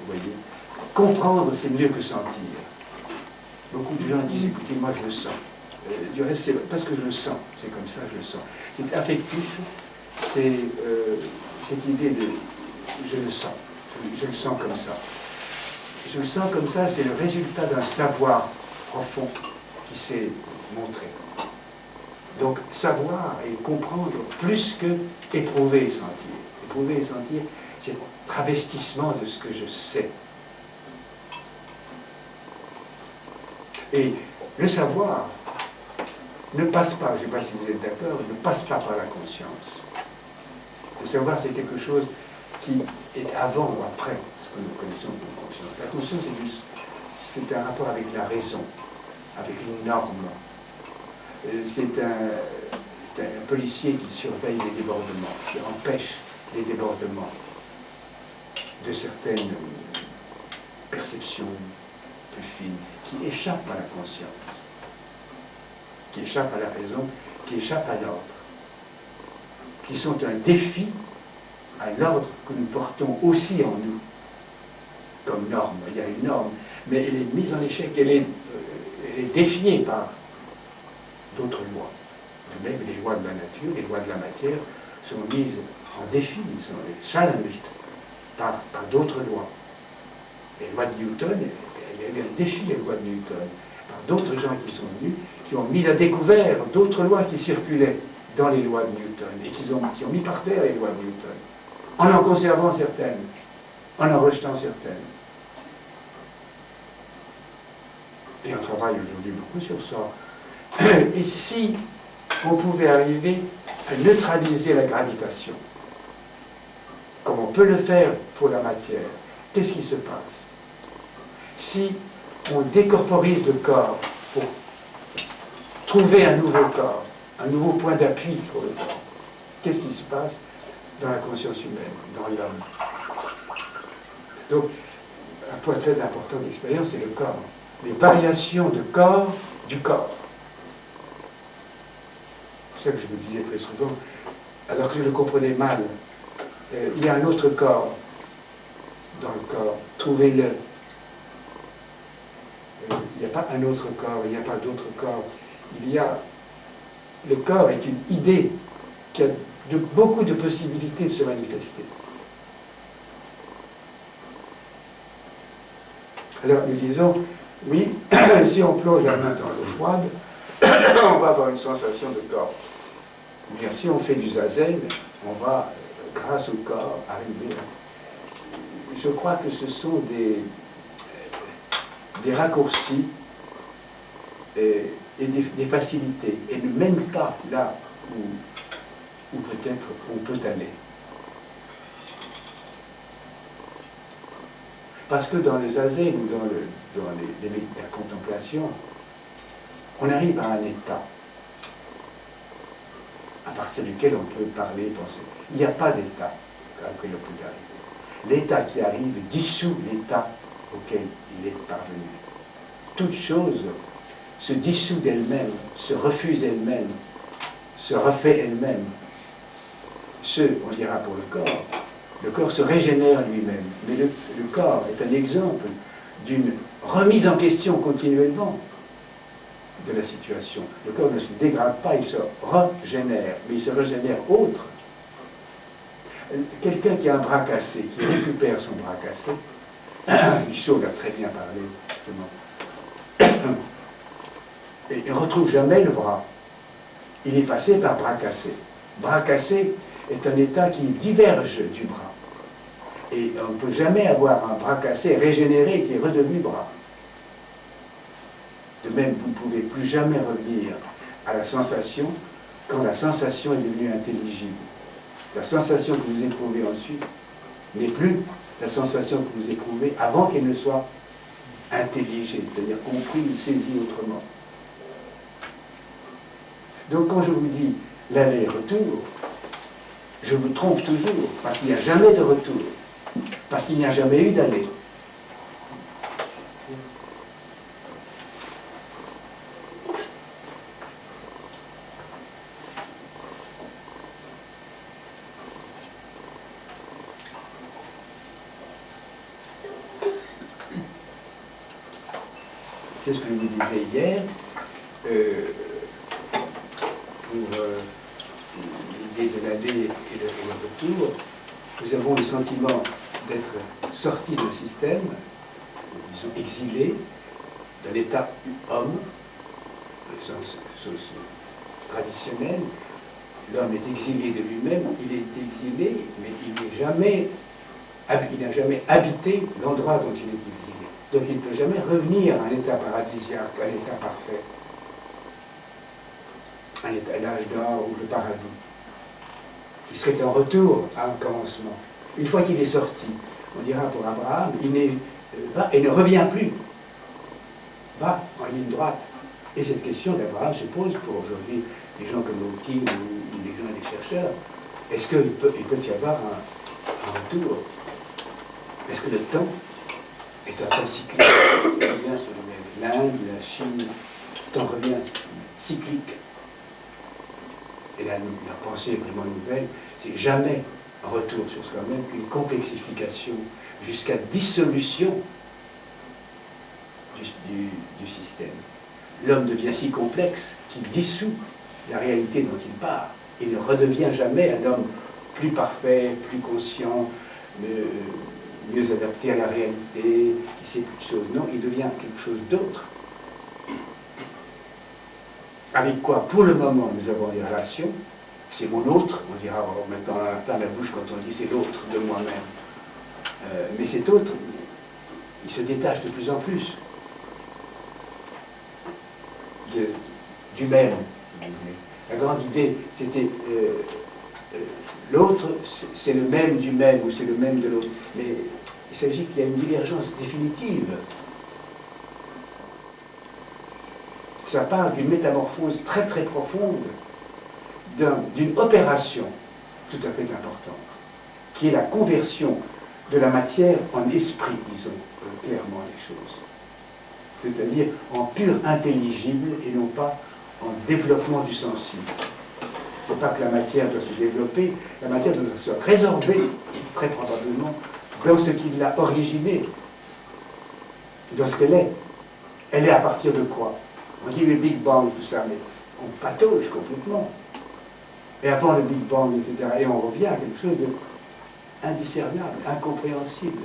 vous voyez. Comprendre, c'est mieux que sentir. Beaucoup de gens disent, écoutez, moi je le sens. Du reste, c'est parce que je le sens, c'est comme ça, je le sens. C'est affectif, c'est cette idée de je le sens, je le sens comme ça. Je le sens comme ça, c'est le résultat d'un savoir profond qui s'est montré. Donc, savoir et comprendre plus que éprouver et sentir. Éprouver et sentir, c'est le travestissement de ce que je sais. Et le savoir ne passe pas, je ne sais pas si vous êtes d'accord, ne passe pas par la conscience. Le savoir, c'est quelque chose qui est avant ou après ce que nous connaissons comme conscience. La conscience, c'est un rapport avec la raison, avec une norme. C'est un policier qui surveille les débordements, qui empêche les débordements de certaines perceptions plus fines, qui échappent à la conscience, qui échappent à la raison, qui échappent à l'ordre, qui sont un défi à l'ordre que nous portons aussi en nous, comme norme. Il y a une norme, mais elle est mise en échec, elle est défiée par d'autres lois. De même, les lois de la nature, les lois de la matière sont mises en défi, sont challenged par d'autres lois. Les lois de Newton, il y a eu un défi aux lois de Newton, par d'autres gens qui sont venus, qui ont mis à découvert d'autres lois qui circulaient dans les lois de Newton, et qui ont mis par terre les lois de Newton, en conservant certaines, en rejetant certaines. Et on travaille aujourd'hui beaucoup sur ça. Et si on pouvait arriver à neutraliser la gravitation, comme on peut le faire pour la matière, qu'est-ce qui se passe? Si on décorporise le corps pour trouver un nouveau corps, un nouveau point d'appui pour le corps, qu'est-ce qui se passe dans la conscience humaine, dans l'homme? Donc, un point très important de l'expérience, c'est le corps. Les variations de corps du corps. C'est ça que je vous disais très souvent, alors que je le comprenais mal. Il y a un autre corps dans le corps, trouvez-le. Il n'y a pas un autre corps, il n'y a pas d'autre corps. Le corps est une idée qui a beaucoup de possibilités de se manifester. Alors nous disons, oui, si on plonge la main dans l'eau froide, on va avoir une sensation de corps. Ou bien si on fait du zazen, on va, grâce au corps, arriver à... Je crois que ce sont des raccourcis et des facilités, et même pas là où peut-être on peut aller. Parce que dans le zazen ou dans la contemplation, on arrive à un état à partir duquel on peut parler, penser. Il n'y a pas d'état auquel on peut arriver. L'état qui arrive dissout l'état auquel il est parvenu. Toute chose se dissout d'elle-même, se refuse elle-même, se refait elle-même. On dira pour le corps se régénère lui-même. Mais le corps est un exemple d'une remise en question continuellement de la situation. Le corps ne se dégrade pas, il se régénère, mais il se régénère autre. Quelqu'un qui a un bras cassé, qui récupère son bras cassé, Michaud a très bien parlé, justement, et il ne retrouve jamais le bras. Il est passé par bras cassé. Bras cassé est un état qui diverge du bras. Et on ne peut jamais avoir un bras cassé régénéré qui est redevenu bras. De même, vous ne pouvez plus jamais revenir à la sensation quand la sensation est devenue intelligible. La sensation que vous éprouvez ensuite n'est plus la sensation que vous éprouvez avant qu'elle ne soit intelligée, c'est-à-dire comprise, saisie autrement. Donc quand je vous dis l'aller-retour, je vous trompe toujours, parce qu'il n'y a jamais de retour, parce qu'il n'y a jamais eu d'aller. C'est ce que je vous disais hier. Pour l'idée de l'aller et le retour, nous avons le sentiment d'être sortis d'un système, disons exilés, d'un état homme, au sens traditionnel. L'homme est exilé de lui-même, il est exilé, mais il n'a jamais habité l'endroit dont il est exilé. Donc il ne peut jamais revenir à un état paradisiaque, à un état parfait, à l'âge d'or ou le paradis, qui serait un retour à un commencement. Une fois qu'il est sorti, on dira pour Abraham, il va et ne revient plus, va en ligne droite. Et cette question d'Abraham se pose pour aujourd'hui les gens comme Hawking ou les gens et les chercheurs. Est-ce qu'il peut y avoir un retour? Est-ce que le temps est un temps cyclique? Il revient sur l'Inde, la Chine, le temps revient cyclique. Et la pensée est vraiment nouvelle, c'est jamais un retour sur soi-même, une complexification jusqu'à dissolution du système. L'homme devient si complexe qu'il dissout la réalité dont il part. Il ne redevient jamais un homme plus parfait, plus conscient, mieux adapté à la réalité, qui sait toutes choses. Non, il devient quelque chose d'autre. Avec quoi, pour le moment, nous avons des relations. C'est mon autre, on dira maintenant plein la bouche quand on dit c'est l'autre de moi-même. Mais cet autre, il se détache de plus en plus du même. La grande idée, c'était l'autre, c'est le même du même, ou c'est le même de l'autre. Mais il s'agit qu'il y a une divergence définitive. Ça parle d'une métamorphose très très profonde, d'une opération tout à fait importante, qui est la conversion de la matière en esprit, disons clairement les choses. C'est-à-dire en pur intelligible et non pas en développement du sensible. Il ne faut pas que la matière doit se développer, la matière doit se résorber, très probablement, dans ce qui l'a originée, dans ce qu'elle est. Elle est à partir de quoi? On dit le Big Bang, tout ça, mais on patauge complètement. Et avant le Big Bang, etc., et on revient à quelque chose d'indiscernable, incompréhensible.